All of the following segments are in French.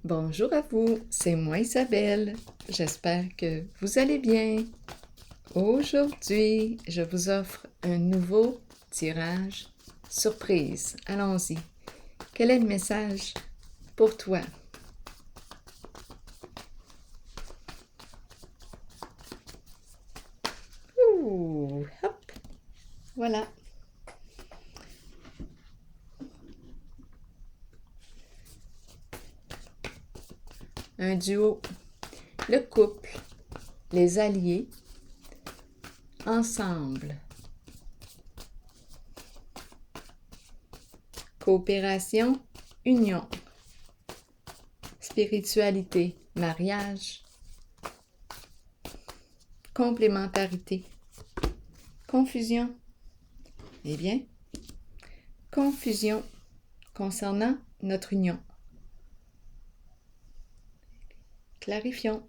Bonjour à vous, c'est moi Isabelle. J'espère que vous allez bien. Aujourd'hui, je vous offre un nouveau tirage surprise. Allons-y. Quel est le message pour toi? Ouh, hop, voilà. Un duo, le couple, les alliés, ensemble. Coopération, union. Spiritualité, mariage. Complémentarité. Confusion. Eh bien, confusion concernant notre union. Clarifions.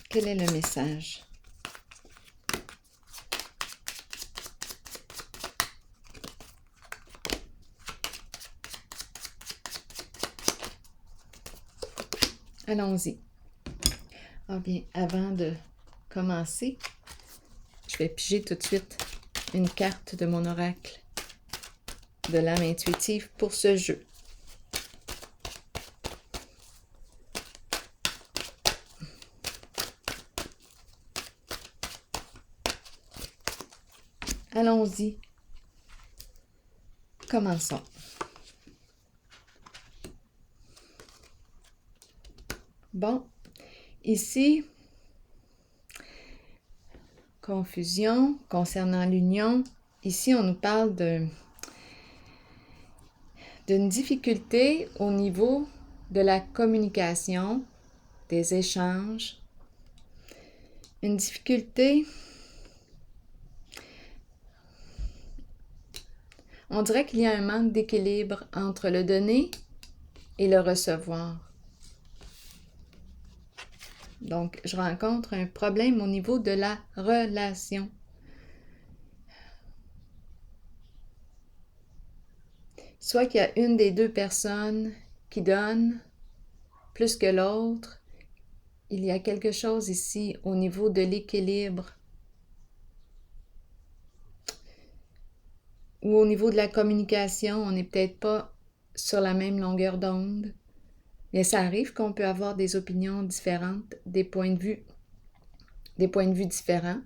Quel est le message? Allons-y. Ah bien, avant de commencer, je vais piger tout de suite une carte de mon oracle de l'âme intuitive pour ce jeu. Allons-y. Commençons. Bon, ici, confusion concernant l'union. Ici, on nous parle d'une difficulté au niveau de la communication, des échanges. Une difficulté, on dirait qu'il y a un manque d'équilibre entre le donner et le recevoir. Donc, je rencontre un problème au niveau de la relation. Soit qu'il y a une des deux personnes qui donne plus que l'autre. Il y a quelque chose ici au niveau de l'équilibre ou au niveau de la communication. On n'est peut-être pas sur la même longueur d'onde. Mais ça arrive qu'on peut avoir des opinions différentes, des points de vue différents.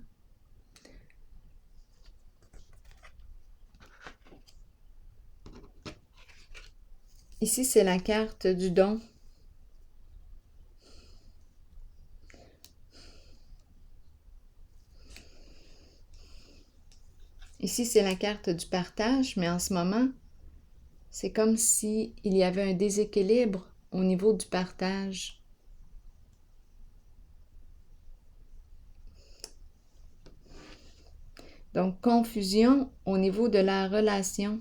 Ici, c'est la carte du don. Ici, c'est la carte du partage, mais en ce moment, c'est comme s'il y avait un déséquilibre au niveau du partage. Donc, confusion au niveau de la relation.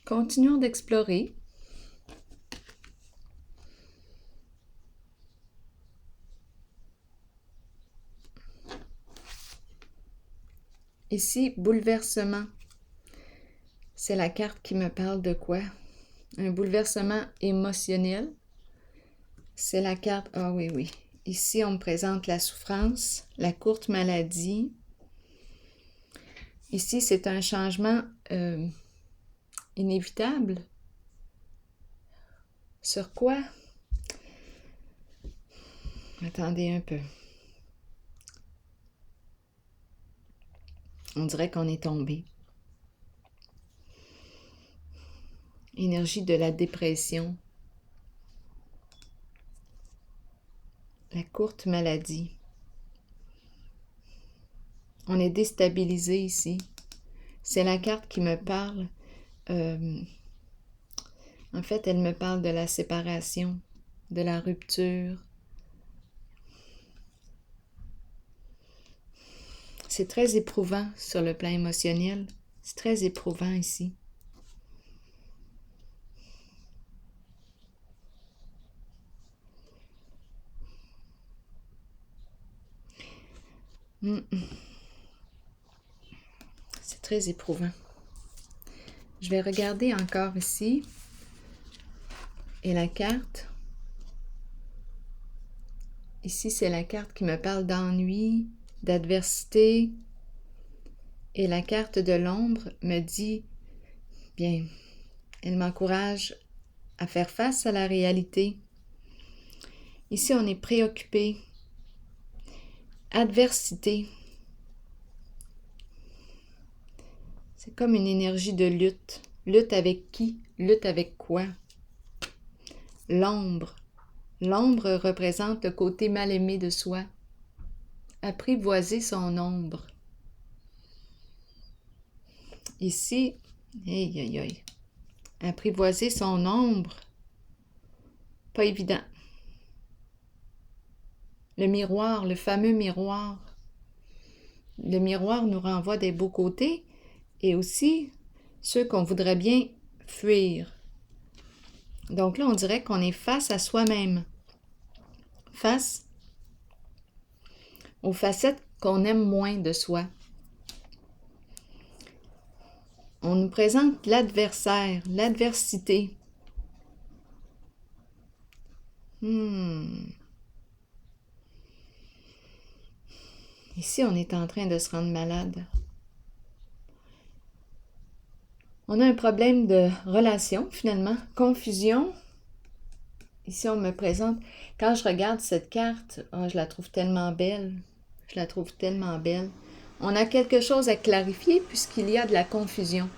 Continuons d'explorer. Ici, bouleversement. C'est la carte qui me parle de quoi? Un bouleversement émotionnel. C'est la carte... Ah oui, oui. Ici, on me présente la souffrance, la courte maladie. Ici, c'est un changement inévitable. Sur quoi? Attendez un peu. On dirait qu'on est tombé. Énergie de la dépression. la courte maladie. On est déstabilisé ici. C'est la carte qui me parle. En fait, elle me parle de la séparation, de la rupture. C'est très éprouvant sur le plan émotionnel. C'est très éprouvant ici. C'est très éprouvant. Je vais regarder encore ici. Et la carte. Ici, c'est la carte qui me parle d'ennui, d'adversité. Et la carte de l'ombre me dit, bien, elle m'encourage à faire face à la réalité. Ici, on est préoccupé. Adversité. C'est comme une énergie de lutte. Lutte avec qui? Lutte avec quoi? L'ombre. L'ombre représente le côté mal aimé de soi. Apprivoiser son ombre. Ici, aïe aïe aïe. Apprivoiser son ombre. Pas évident. Le miroir, le fameux miroir. Le miroir nous renvoie des beaux côtés et aussi ceux qu'on voudrait bien fuir. Donc là, on dirait qu'on est face à soi-même. Face aux facettes qu'on aime moins de soi. On nous présente l'adversaire, l'adversité. Ici, on est en train de se rendre malade. On a un problème de relation, finalement. Confusion. Ici, on me présente... Quand je regarde cette carte, oh, je la trouve tellement belle. Je la trouve tellement belle. On a quelque chose à clarifier puisqu'il y a de la confusion.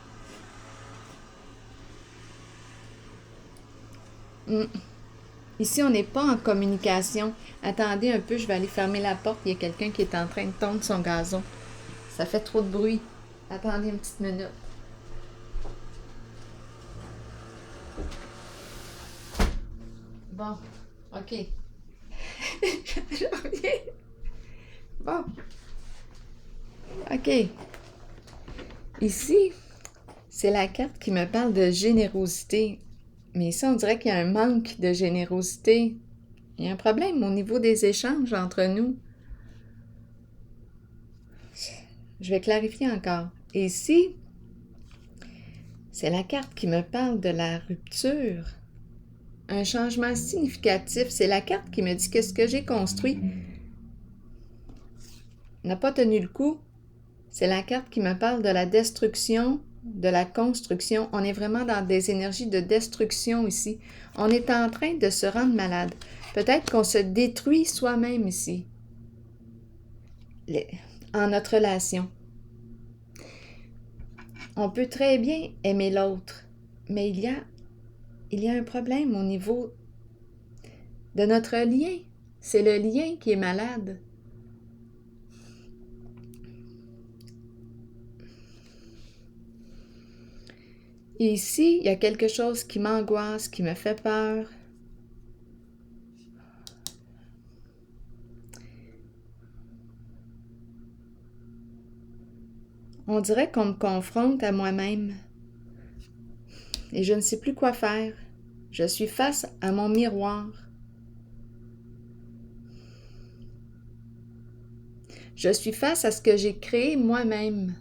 Ici, on n'est pas en communication. Attendez un peu, je vais aller fermer la porte. Il y a quelqu'un qui est en train de tondre son gazon. Ça fait trop de bruit. Attendez une petite minute. Bon, OK. Je reviens. Bon. OK. Ici, c'est la carte qui me parle de générosité. Mais ici, on dirait qu'il y a un manque de générosité. Il y a un problème au niveau des échanges entre nous. Je vais clarifier encore. Et ici, c'est la carte qui me parle de la rupture. Un changement significatif. C'est la carte qui me dit que ce que j'ai construit n'a pas tenu le coup. C'est la carte qui me parle de la destruction, de la construction. On est vraiment dans des énergies de destruction ici. On est en train de se rendre malade. Peut-être qu'on se détruit soi-même ici, en notre relation. On peut très bien aimer l'autre, mais il y a un problème au niveau de notre lien. C'est le lien qui est malade. Et ici, il y a quelque chose qui m'angoisse, qui me fait peur. On dirait qu'on me confronte à moi-même. Et je ne sais plus quoi faire. Je suis face à mon miroir. Je suis face à ce que j'ai créé moi-même.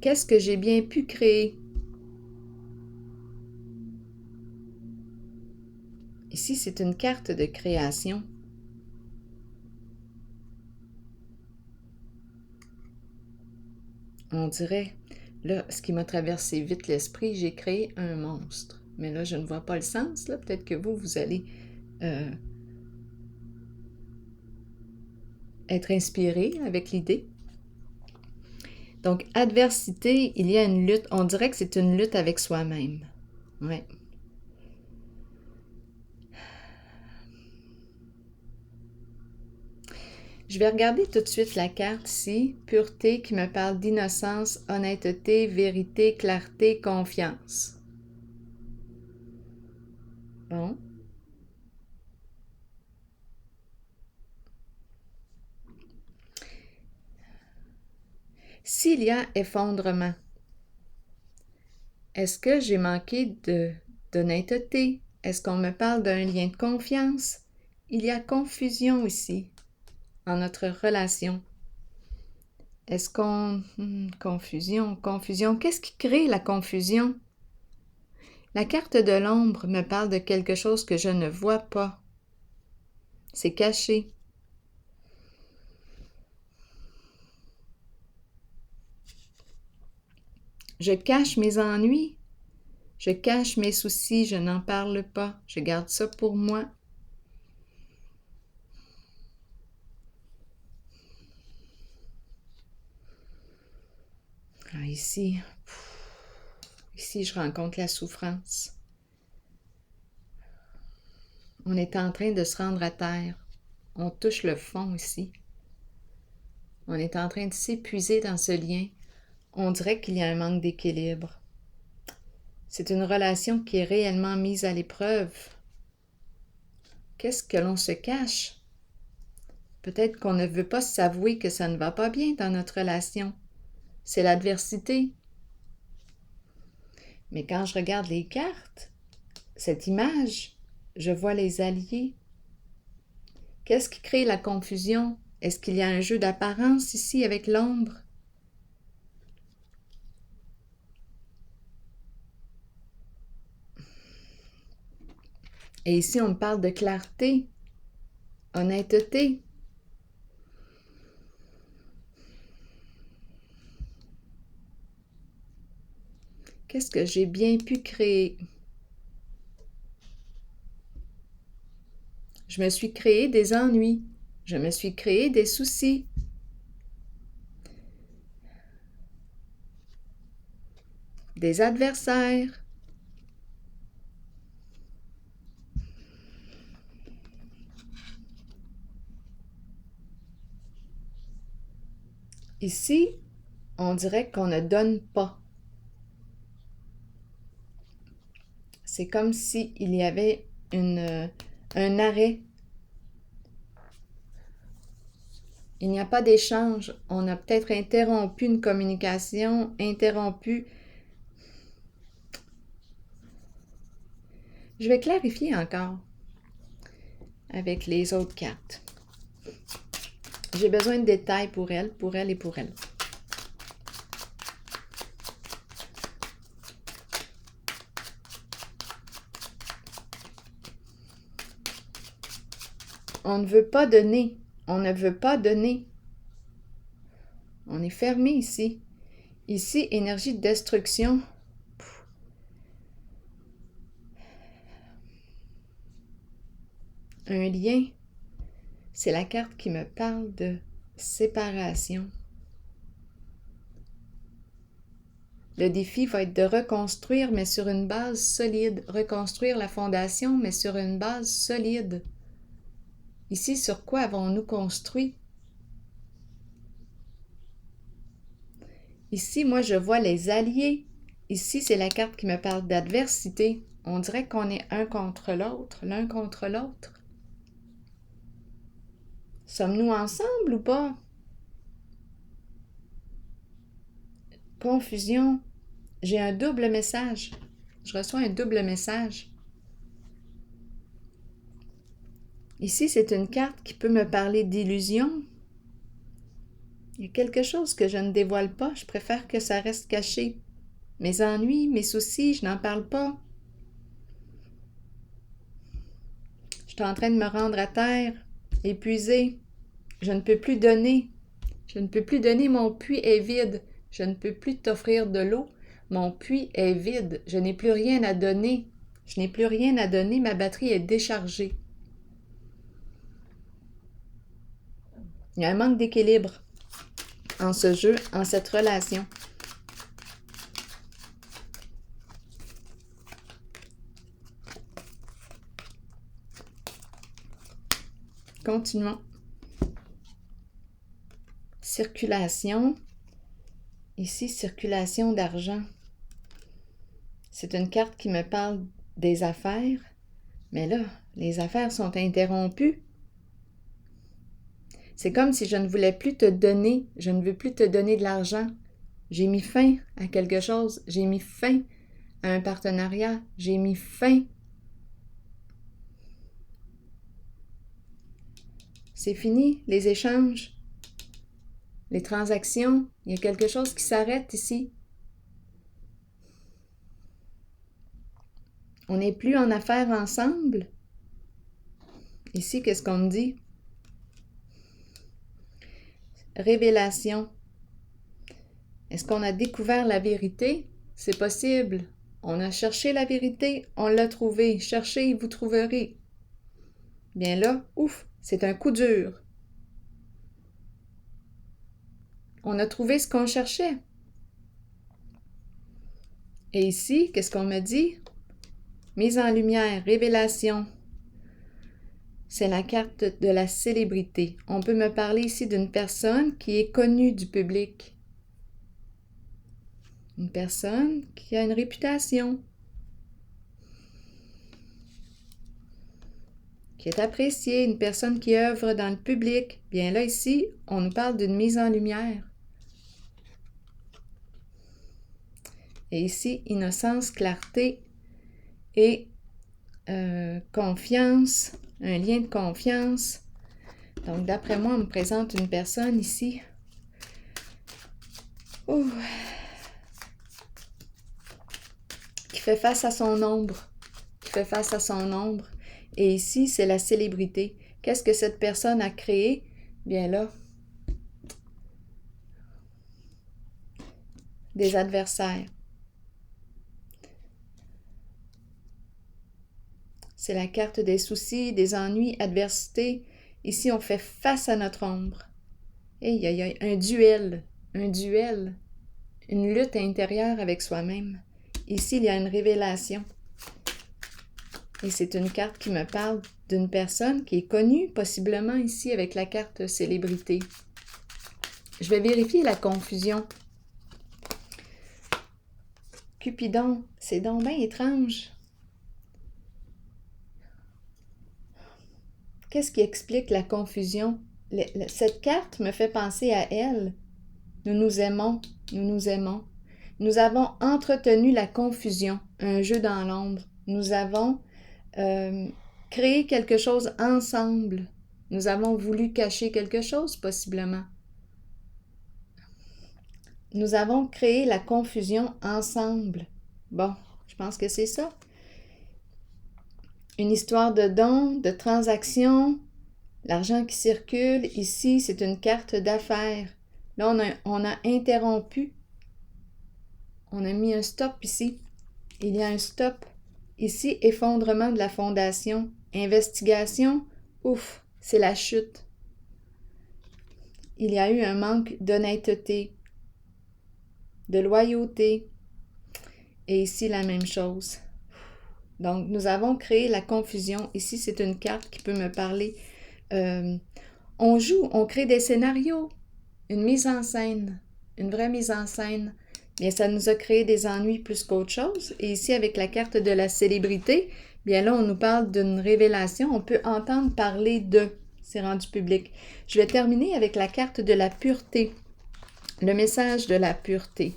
Qu'est-ce que j'ai bien pu créer? Ici, c'est une carte de création. On dirait, là, ce qui m'a traversé vite l'esprit, j'ai créé un monstre. Mais là, je ne vois pas le sens. Là, peut-être que vous allez être inspiré avec l'idée. Donc, adversité, il y a une lutte. On dirait que c'est une lutte avec soi-même. Oui. Je vais regarder tout de suite la carte ici. Pureté qui me parle d'innocence, honnêteté, vérité, clarté, confiance. Bon. S'il y a effondrement, est-ce que j'ai manqué d'honnêteté? Est-ce qu'on me parle d'un lien de confiance? Il y a confusion ici, en notre relation. Est-ce qu'on... confusion. Qu'est-ce qui crée la confusion? La carte de l'ombre me parle de quelque chose que je ne vois pas. C'est caché. Je cache mes ennuis. Je cache mes soucis, je n'en parle pas. Je garde ça pour moi. Ah, ici, je rencontre la souffrance. On est en train de se rendre à terre. On touche le fond ici. On est en train de s'épuiser dans ce lien. On dirait qu'il y a un manque d'équilibre. C'est une relation qui est réellement mise à l'épreuve. Qu'est-ce que l'on se cache? Peut-être qu'on ne veut pas s'avouer que ça ne va pas bien dans notre relation. C'est l'adversité. Mais quand je regarde les cartes, cette image, je vois les alliés. Qu'est-ce qui crée la confusion? Est-ce qu'il y a un jeu d'apparence ici avec l'ombre? Et ici, on me parle de clarté, honnêteté. Qu'est-ce que j'ai bien pu créer? Je me suis créé des ennuis. Je me suis créé des soucis. Des adversaires. Ici, on dirait qu'on ne donne pas. C'est comme s'il y avait un arrêt. Il n'y a pas d'échange. On a peut-être interrompu une communication, interrompu. Je vais clarifier encore avec les autres cartes. J'ai besoin de détails pour elle et pour elle. On ne veut pas donner. On ne veut pas donner. On est fermé ici. Ici, énergie de destruction. Un lien. C'est la carte qui me parle de séparation. Le défi va être de reconstruire, mais sur une base solide. Reconstruire la fondation, mais sur une base solide. Ici, sur quoi avons-nous construit? Ici, moi, je vois les alliés. Ici, c'est la carte qui me parle d'adversité. On dirait qu'on est un contre l'autre, l'un contre l'autre. Sommes-nous ensemble ou pas? Confusion. J'ai un double message. Je reçois un double message. Ici, c'est une carte qui peut me parler d'illusion. Il y a quelque chose que je ne dévoile pas. Je préfère que ça reste caché. Mes ennuis, mes soucis, je n'en parle pas. Je suis en train de me rendre à terre, épuisée. Je ne peux plus donner. Je ne peux plus donner, mon puits est vide. Je ne peux plus t'offrir de l'eau. Mon puits est vide. Je n'ai plus rien à donner. Je n'ai plus rien à donner. Ma batterie est déchargée. Il y a un manque d'équilibre. en ce jeu, en cette relation. Continuons. Circulation. Ici, circulation d'argent. C'est une carte qui me parle des affaires. Mais là, les affaires sont interrompues. C'est comme si je ne voulais plus te donner, je ne veux plus te donner de l'argent. J'ai mis fin à quelque chose, j'ai mis fin à un partenariat, j'ai mis fin. C'est fini, les échanges, les transactions, il y a quelque chose qui s'arrête ici. On n'est plus en affaires ensemble. Ici, qu'est-ce qu'on me dit? Révélation. Est-ce qu'on a découvert la vérité? C'est possible. On a cherché la vérité, on l'a trouvée. Cherchez et vous trouverez. Bien là, ouf, c'est un coup dur. On a trouvé ce qu'on cherchait. Et ici, qu'est-ce qu'on me dit? Mise en lumière, révélation. C'est la carte de la célébrité. On peut me parler ici d'une personne qui est connue du public. Une personne qui a une réputation, qui est appréciée, une personne qui œuvre dans le public. Bien là, ici, on nous parle d'une mise en lumière. Et ici, innocence, clarté et confiance, un lien de confiance. Donc, d'après moi, on me présente une personne ici. Ouh. Qui fait face à son ombre. Qui fait face à son ombre. Et ici, c'est la célébrité. Qu'est-ce que cette personne a créé? Bien là, des adversaires. C'est la carte des soucis, des ennuis, adversités. Ici, on fait face à notre ombre. Et il y a un duel, une lutte intérieure avec soi-même. Ici, il y a une révélation. Et c'est une carte qui me parle d'une personne qui est connue, possiblement ici avec la carte célébrité. Je vais vérifier la confusion. Cupidon, c'est donc bien étrange. Qu'est-ce qui explique la confusion? Cette carte me fait penser à elle. Nous nous aimons, nous nous aimons. Nous avons entretenu la confusion, un jeu dans l'ombre. Nous avons créé quelque chose ensemble. Nous avons voulu cacher quelque chose, possiblement. Nous avons créé la confusion ensemble. Bon, je pense que c'est ça. Une histoire de dons, de transactions, l'argent qui circule. Ici, c'est une carte d'affaires. Là, on a interrompu. On a mis un stop ici. Il y a un stop. Ici, effondrement de la fondation. Investigation, ouf, c'est la chute. Il y a eu un manque d'honnêteté, de loyauté. Et ici, la même chose. Donc, nous avons créé la confusion. Ici, c'est une carte qui peut me parler. On joue, on crée des scénarios, une mise en scène, une vraie mise en scène. Bien, ça nous a créé des ennuis plus qu'autre chose. Et ici, avec la carte de la célébrité, bien là, on nous parle d'une révélation. On peut entendre parler de. C'est rendu public. Je vais terminer avec la carte de la pureté. Le message de la pureté.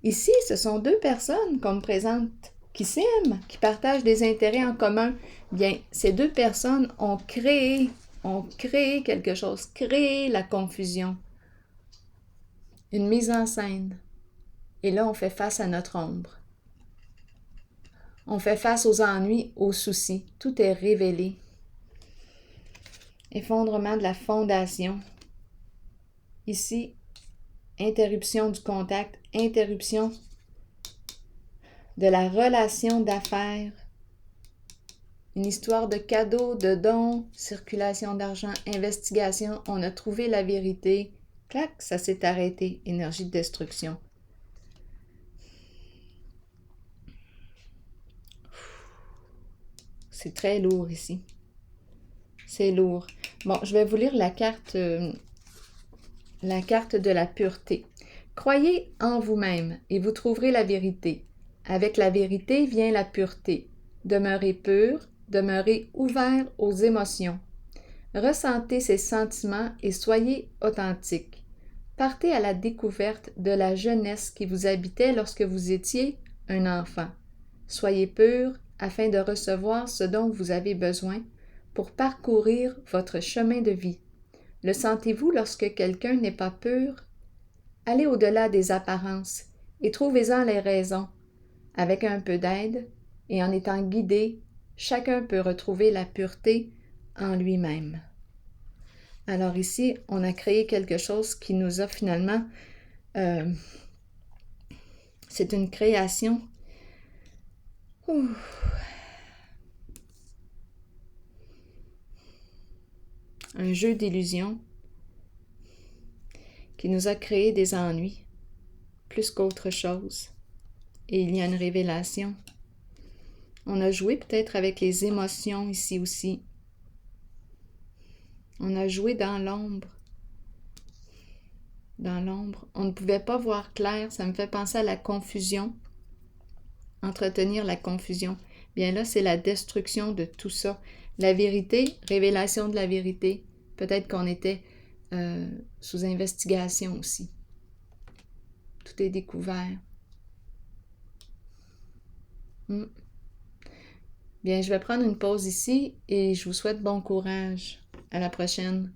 Ici, ce sont deux personnes qu'on me présente qui s'aiment, qui partagent des intérêts en commun. Bien, ces deux personnes ont créé quelque chose, créé la confusion. Une mise en scène. Et là, on fait face à notre ombre. On fait face aux ennuis, aux soucis. Tout est révélé. Effondrement de la fondation. Ici, interruption du contact, interruption de la relation d'affaires. Une histoire de cadeaux, de dons, circulation d'argent, investigation. On a trouvé la vérité, Clac, ça s'est arrêté. Énergie de destruction. C'est très lourd ici. C'est lourd. Bon, je vais vous lire la carte de la pureté. Croyez en vous-même et vous trouverez la vérité. Avec la vérité vient la pureté. Demeurez pur, demeurez ouvert aux émotions. Ressentez ces sentiments et soyez authentique. Partez à la découverte de la jeunesse qui vous habitait lorsque vous étiez un enfant. Soyez pur afin de recevoir ce dont vous avez besoin pour parcourir votre chemin de vie. Le sentez-vous lorsque quelqu'un n'est pas pur? Allez au-delà des apparences et trouvez-en les raisons. Avec un peu d'aide et en étant guidé, chacun peut retrouver la pureté en lui-même. Alors ici, on a créé quelque chose qui nous a finalement... c'est une création. Ouh. Un jeu d'illusions qui nous a créé des ennuis, plus qu'autre chose. Et il y a une révélation. On a joué peut-être avec les émotions ici aussi. On a joué dans l'ombre. Dans l'ombre. On ne pouvait pas voir clair. Ça me fait penser à la confusion. Entretenir la confusion. Bien là, c'est la destruction de tout ça. La vérité, révélation de la vérité. Peut-être qu'on était sous investigation aussi. Tout est découvert. Bien, je vais prendre une pause ici et je vous souhaite bon courage. À la prochaine.